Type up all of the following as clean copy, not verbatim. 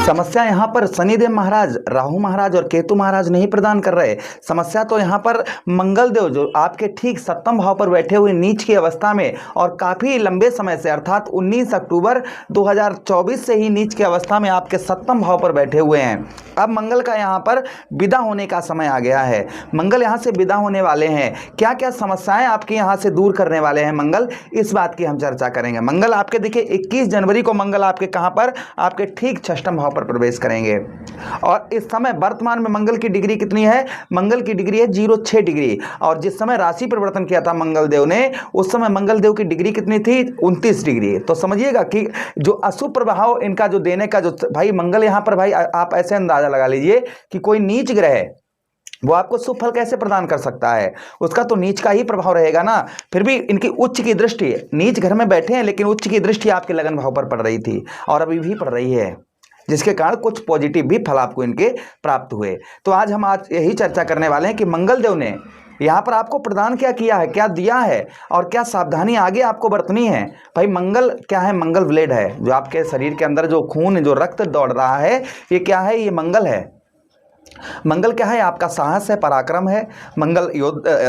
समस्या यहाँ पर शनिदेव महाराज, राहु महाराज और केतु महाराज नहीं प्रदान कर रहे। समस्या तो यहाँ पर मंगल देव जो आपके ठीक सप्तम भाव पर बैठे हुए नीच की अवस्था में और काफ़ी लंबे समय से अर्थात 19 अक्टूबर 2024 से ही नीच की अवस्था में आपके सप्तम भाव पर बैठे हुए हैं। अब मंगल का यहाँ पर विदा होने का समय आ गया है। मंगल यहाँ से विदा होने वाले हैं। क्या क्या समस्याएं आपके यहाँ से दूर करने वाले हैं मंगल, इस बात की हम चर्चा करेंगे। मंगल आपके देखिए 21 जनवरी को मंगल आपके कहाँ पर, आपके ठीक षष्ठम भाव पर प्रवेश करेंगे। और इस समय वर्तमान में मंगल की डिग्री कितनी है? मंगल की डिग्री है 06 डिग्री। और जिस समय राशि परिवर्तन किया था मंगल देव ने, उस समय मंगल देव की डिग्री कितनी थी? 29 डिग्री। तो समझिएगा कि जो अशुभ प्रभाव इनका जो देने का जो भाई मंगल यहाँ पर, भाई आप ऐसे अंदाजा लगा लीजिए कि कोई नीच ग्रह है वो आपको शुभ फल कैसे प्रदान कर सकता है? उसका तो नीच का ही प्रभाव रहेगा ना। फिर भी इनकी उच्च की दृष्टि, नीच घर में बैठे हैं लेकिन उच्च की दृष्टि आपके लगन भाव पर पड़ रही थी और अभी भी पड़ रही है, जिसके कारण कुछ पॉजिटिव भी फल आपको इनके प्राप्त हुए। तो आज हम यही चर्चा करने वाले हैं कि मंगल देव ने यहाँ पर आपको प्रदान क्या किया है, क्या दिया है और क्या सावधानी आगे आपको बरतनी है। भाई मंगल क्या है? मंगल ब्लेड है, जो आपके शरीर के अंदर जो खून जो रक्त दौड़ रहा है, ये क्या है? ये मंगल है। मंगल क्या है? आपका साहस है, पराक्रम है, मंगल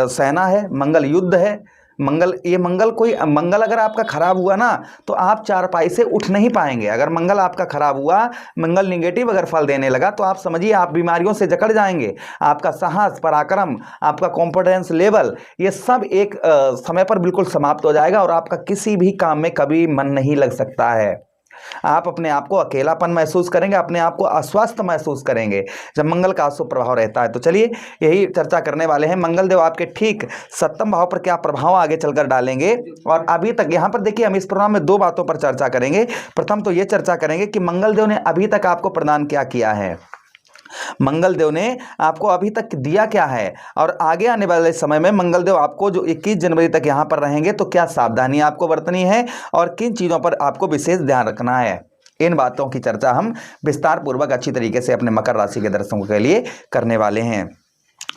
सेना है, मंगल युद्ध है। मंगल अगर आपका खराब हुआ ना तो आप चारपाई से उठ नहीं पाएंगे। अगर मंगल आपका खराब हुआ, मंगल निगेटिव अगर फल देने लगा तो आप समझिए आप बीमारियों से जकड़ जाएंगे। आपका साहस, पराक्रम, आपका कॉन्फिडेंस लेवल, ये सब एक समय पर बिल्कुल समाप्त हो जाएगा और आपका किसी भी काम में कभी मन नहीं लग सकता है। आप अपने आप को अकेलापन महसूस करेंगे, अपने आप को अस्वस्थ महसूस करेंगे जब मंगल का अशुभ प्रभाव रहता है। तो चलिए यही चर्चा करने वाले हैं। मंगल देव आपके ठीक सप्तम भाव पर क्या प्रभाव आगे चलकर डालेंगे। और अभी तक यहाँ पर देखिए हम इस प्रोग्राम में दो बातों पर चर्चा करेंगे। प्रथम तो ये चर्चा करेंगे कि मंगल देव ने अभी तक आपको प्रदान क्या किया है, मंगल देव ने आपको अभी तक दिया क्या है, और आगे आने वाले समय में मंगल देव आपको जो 21 जनवरी तक यहाँ पर रहेंगे तो क्या सावधानी आपको बरतनी है और किन चीज़ों पर आपको विशेष ध्यान रखना है। इन बातों की चर्चा हम विस्तार पूर्वक अच्छी तरीके से अपने मकर राशि के दर्शकों के लिए करने वाले हैं।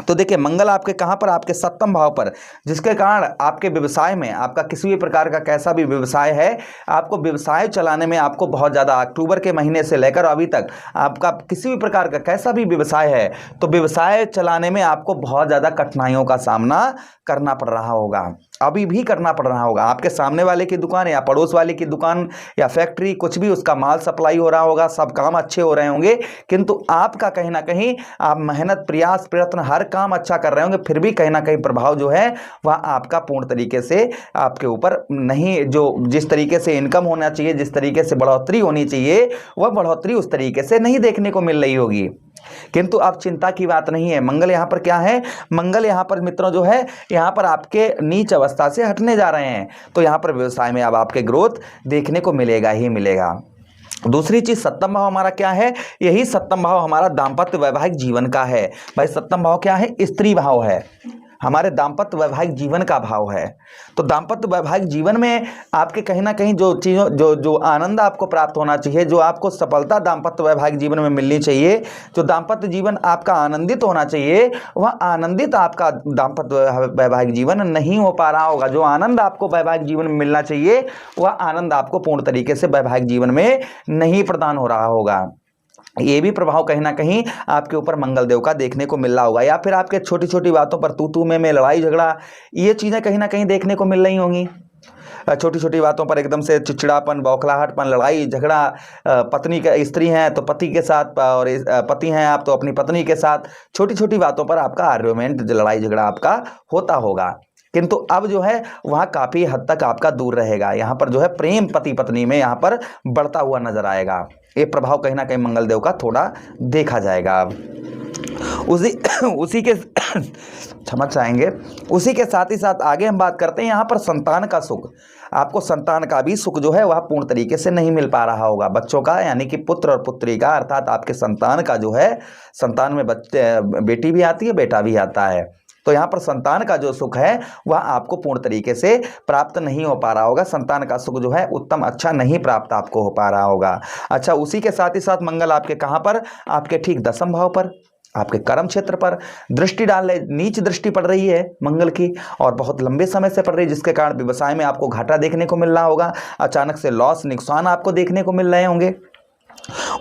तो देखिए मंगल आपके कहाँ पर, आपके सप्तम भाव पर, जिसके कारण आपके व्यवसाय में, आपका किसी भी प्रकार का कैसा भी व्यवसाय है, आपको व्यवसाय चलाने में आपको बहुत ज़्यादा अक्टूबर के महीने से लेकर अभी तक आपका किसी भी प्रकार का कैसा भी व्यवसाय है तो व्यवसाय चलाने में आपको बहुत ज़्यादा कठिनाइयों का सामना करना पड़ रहा होगा, अभी भी करना पड़ रहा होगा। आपके सामने वाले की दुकान या पड़ोस वाले की दुकान या फैक्ट्री, कुछ भी उसका माल सप्लाई हो रहा होगा, सब काम अच्छे हो रहे होंगे, किंतु आपका कहीं ना कहीं आप मेहनत, प्रयास, प्रयत्न, हर काम अच्छा कर रहे होंगे, फिर भी कहीं ना कहीं प्रभाव जो है वह आपका पूर्ण तरीके से आपके ऊपर नहीं, जो जिस तरीके से इनकम होना चाहिए, जिस तरीके से बढ़ोतरी होनी चाहिए, वह बढ़ोतरी उस तरीके से नहीं देखने को मिल रही होगी। किंतु अब चिंता की बात नहीं है। मंगल यहाँ पर क्या है? मंगल यहाँ पर मित्रों जो है यहाँ पर आपके नीच अवस्था से हटने जा रहे हैं, तो यहाँ पर व्यवसाय में अब आपके ग्रोथ देखने को मिलेगा ही मिलेगा। दूसरी चीज, सप्तम भाव हमारा क्या है? यही सप्तम भाव हमारा दाम्पत्य वैवाहिक जीवन का है। भाई सप्तम भाव क्या है? स्त्री भाव है, हमारे दाम्पत्य वैवाहिक जीवन का भाव है। तो दाम्पत्य वैवाहिक जीवन में आपके कहीं ना कहीं जो चीज़ों जो आनंद आपको प्राप्त होना चाहिए, जो आपको सफलता दाम्पत्य वैवाहिक जीवन में मिलनी चाहिए, जो दाम्पत्य जीवन आपका आनंदित होना चाहिए, वह आनंदित आपका दाम्पत्य वैवाहिक जीवन नहीं हो पा रहा होगा। जो आनंद आपको वैवाहिक जीवन में मिलना चाहिए वह आनंद आपको पूर्ण तरीके से वैवाहिक जीवन में नहीं प्रदान हो रहा होगा। ये भी प्रभाव कहीं ना कहीं आपके ऊपर मंगल देव का देखने को मिल रहा होगा। या फिर आपके छोटी छोटी बातों पर तू में लड़ाई झगड़ा, ये चीज़ें कहीं ना कहीं देखने को मिल रही होंगी। छोटी छोटी बातों पर एकदम से चिड़चिड़ापन, बौखलाहटपन, लड़ाई झगड़ा, पत्नी का, स्त्री हैं तो पति के साथ, और पति हैं आप तो अपनी पत्नी के साथ, छोटी छोटी बातों पर आपका आर्ग्यूमेंट, लड़ाई झगड़ा आपका होता होगा। किंतु अब जो है वहाँ काफ़ी हद तक आपका दूर रहेगा। यहाँ पर जो है प्रेम पति पत्नी में यहाँ पर बढ़ता हुआ नजर आएगा। ये प्रभाव कहीं ना कहीं मंगल देव का थोड़ा देखा जाएगा। अब उसी के क्षमा चाहेंगे, उसी के साथ ही साथ आगे हम बात करते हैं यहाँ पर संतान का सुख। आपको संतान का भी सुख जो है वह पूर्ण तरीके से नहीं मिल पा रहा होगा। बच्चों का, यानी कि पुत्र और पुत्री का, अर्थात आपके संतान का जो है, संतान में बेटी भी आती है, बेटा भी आता है, तो यहाँ पर संतान का जो सुख है वह आपको पूर्ण तरीके से प्राप्त नहीं हो पा रहा होगा। संतान का सुख जो है उत्तम अच्छा नहीं प्राप्त आपको हो पा रहा होगा। अच्छा, उसी के साथ ही साथ मंगल आपके कहाँ पर? आपके ठीक दसम भाव पर, आपके कर्म क्षेत्र पर दृष्टि डाल रहे, नीच दृष्टि पड़ रही है मंगल की, और बहुत लंबे समय से पड़ रही है, जिसके कारण व्यवसाय में आपको घाटा देखने को मिल रहा होगा। अचानक से लॉस, नुकसान आपको देखने को मिल रहे होंगे।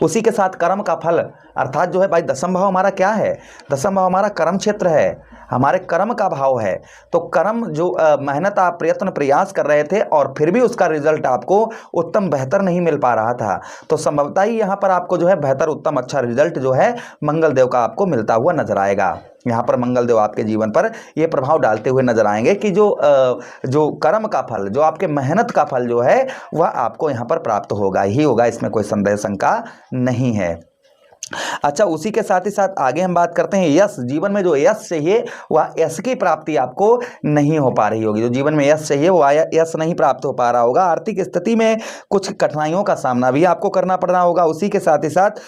उसी के साथ कर्म का फल अर्थात जो है भाई दसम भाव हमारा क्या है, दसम भाव हमारा कर्म क्षेत्र है, हमारे कर्म का भाव है। तो कर्म जो मेहनत आप प्रयत्न प्रयास कर रहे थे और फिर भी उसका रिजल्ट आपको उत्तम बेहतर नहीं मिल पा रहा था, तो संभवतः ही यहाँ पर आपको जो है बेहतर उत्तम अच्छा रिजल्ट जो है मंगल देव का आपको मिलता हुआ नजर आएगा। यहाँ पर मंगल देव आपके जीवन पर ये प्रभाव डालते हुए नजर आएंगे कि जो कर्म का फल, जो आपके मेहनत का फल जो है वह आपको यहाँ पर प्राप्त होगा ही होगा, इसमें कोई संदेह शंका नहीं है। अच्छा, उसी के साथ ही साथ आगे हम बात करते हैं यश। जीवन में जो यश चाहिए वह यश की प्राप्ति आपको नहीं हो पा रही होगी, जो जीवन में यश चाहिए वह यश नहीं प्राप्त हो पा रहा होगा। आर्थिक स्थिति में कुछ कठिनाइयों का सामना भी आपको करना पड़ रहा होगा। उसी के साथ ही साथ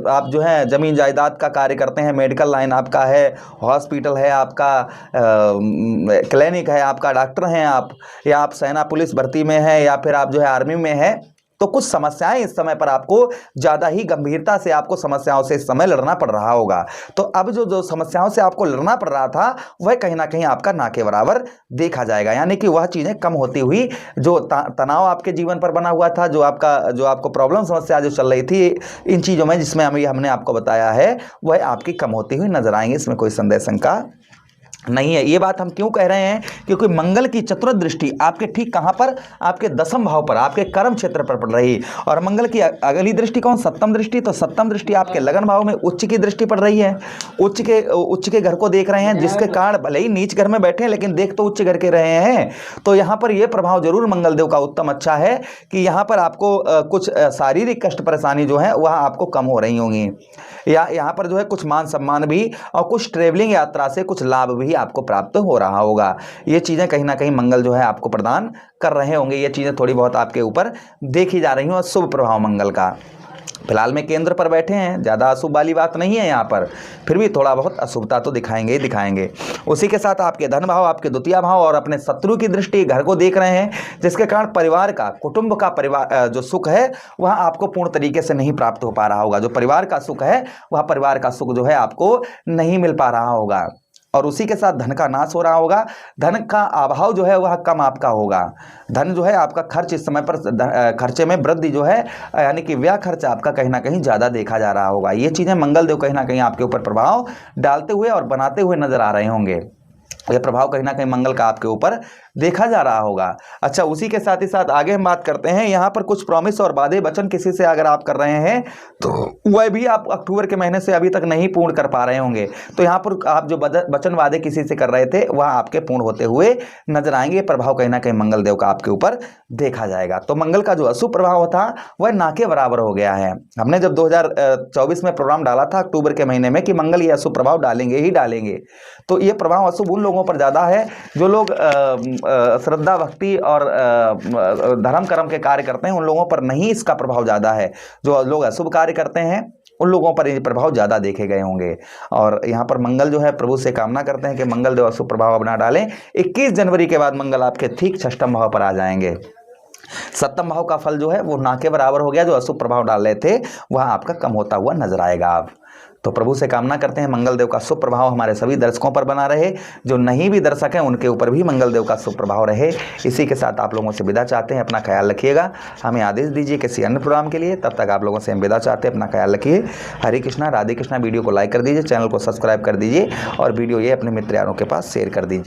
आप जो है जमीन जायदाद का कार्य करते हैं, मेडिकल लाइन आपका है, हॉस्पिटल है आपका, क्लिनिक है आपका, डॉक्टर हैं आप, या आप सेना पुलिस भर्ती में है, या फिर आप जो है आर्मी में है, तो कुछ समस्याएं इस समय पर आपको ज़्यादा ही गंभीरता से आपको समस्याओं से इस समय लड़ना पड़ रहा होगा। तो अब जो समस्याओं से आपको लड़ना पड़ रहा था वह कहीं ना कहीं आपका ना के बराबर देखा जाएगा, यानी कि वह चीज़ें कम होती हुई, जो तनाव आपके जीवन पर बना हुआ था, जो आपको प्रॉब्लम समस्या जो चल रही थी इन चीज़ों में, जिसमें हमने आपको बताया है, वह आपकी कम होती हुई नजर आएंगे, इसमें कोई संदेह शंका नहीं है। ये बात हम क्यों कह रहे हैं, क्योंकि मंगल की चतुर्थ दृष्टि आपके ठीक कहां पर, आपके दसम भाव पर, आपके कर्म क्षेत्र पर पड़ रही, और मंगल की अगली दृष्टि कौन, सप्तम दृष्टि। तो सप्तम दृष्टि आपके लगन भाव में उच्च की दृष्टि पड़ रही है, उच्च के घर को देख रहे हैं, जिसके कारण भले ही नीच घर में बैठे हैं लेकिन देख तो उच्च घर के रहे हैं। तो यहाँ पर यह प्रभाव जरूर मंगल देव का उत्तम अच्छा है कि यहाँ पर आपको कुछ शारीरिक कष्ट परेशानी जो है वह आपको कम हो रही होंगी, या यहाँ पर जो है कुछ मान सम्मान भी और कुछ ट्रेवलिंग यात्रा से कुछ लाभ भी आपको प्राप्त हो रहा होगा। ये चीज़ें कहीं ना कहीं मंगल जो है आपको प्रदान कर रहे होंगे। ये चीज़ें थोड़ी बहुत आपके ऊपर देखी जा रही हैं, शुभ प्रभाव मंगल का। फिलहाल में केंद्र पर बैठे हैं, ज़्यादा अशुभ वाली बात नहीं है यहाँ पर, फिर भी थोड़ा बहुत अशुभता तो दिखाएंगे ही दिखाएंगे। उसी के साथ आपके धन भाव, आपके द्वितीय भाव और अपने शत्रु की दृष्टि घर को देख रहे हैं, जिसके कारण परिवार का, कुटुंब का परिवार जो सुख है वह आपको पूर्ण तरीके से नहीं प्राप्त हो पा रहा होगा। जो परिवार का सुख है वह परिवार का सुख जो है आपको नहीं मिल पा रहा होगा, और उसी के साथ धन का नाश हो रहा होगा। धन का अभाव जो है वह कम आपका होगा। धन जो है आपका खर्च इस समय पर खर्चे में वृद्धि जो है, यानी कि व्यय खर्च आपका कहीं ना कहीं ज़्यादा देखा जा रहा होगा। ये चीज़ें मंगल देव कहीं ना कहीं आपके ऊपर प्रभाव डालते हुए और बनाते हुए नजर आ रहे होंगे। यह प्रभाव कहीं ना कहीं मंगल का आपके ऊपर देखा जा रहा होगा। अच्छा, उसी के साथ ही साथ आगे हम बात करते हैं, यहाँ पर कुछ प्रॉमिस और वादे वचन किसी से अगर आप कर रहे हैं तो वह भी आप अक्टूबर के महीने से अभी तक नहीं पूर्ण कर पा रहे होंगे। तो यहाँ पर आप जो वचन वादे किसी से कर रहे थे वह आपके पूर्ण होते हुए नजर आएंगे। प्रभाव कहीं ना कहीं मंगल देव का आपके ऊपर देखा जाएगा। तो मंगल का जो अशुभ प्रभाव था वह ना के बराबर हो गया है। हमने जब 2024 में प्रोग्राम डाला था अक्टूबर के महीने में कि मंगल ये अशुभ प्रभाव डालेंगे ही डालेंगे, तो ये प्रभाव अशुभ उन लोगों पर ज़्यादा है जो लोग श्रद्धा भक्ति और धर्म कर्म के कार्य करते हैं, उन लोगों पर नहीं इसका प्रभाव ज़्यादा है। जो लोग अशुभ कार्य करते हैं उन लोगों पर ये प्रभाव ज़्यादा देखे गए होंगे। और यहाँ पर मंगल जो है, प्रभु से कामना करते हैं कि मंगल देव अशुभ प्रभाव अब ना डालें। 21 जनवरी के बाद मंगल आपके ठीक षष्ठम भाव पर आ जाएंगे। सप्तम भाव का फल जो है वो ना के बराबर हो गया, जो अशुभ प्रभाव डाल रहे थे वह आपका कम होता हुआ नजर आएगा अब। तो प्रभु से कामना करते हैं मंगल देव का शुभ प्रभाव हमारे सभी दर्शकों पर बना रहे, जो नहीं भी दर्शक हैं उनके ऊपर भी मंगल देव का शुभ प्रभाव रहे। इसी के साथ आप लोगों से विदा चाहते हैं, अपना ख्याल रखिएगा, हमें आदेश दीजिए किसी अन्य प्रोग्राम के लिए। तब तक आप लोगों से हम विदा चाहते हैं, अपना ख्याल रखिए। हरे कृष्णा, राधे कृष्णा। वीडियो को लाइक कर दीजिए, चैनल को सब्सक्राइब कर दीजिए और वीडियो ये अपने मित्र यारों के पास शेयर कर दीजिए।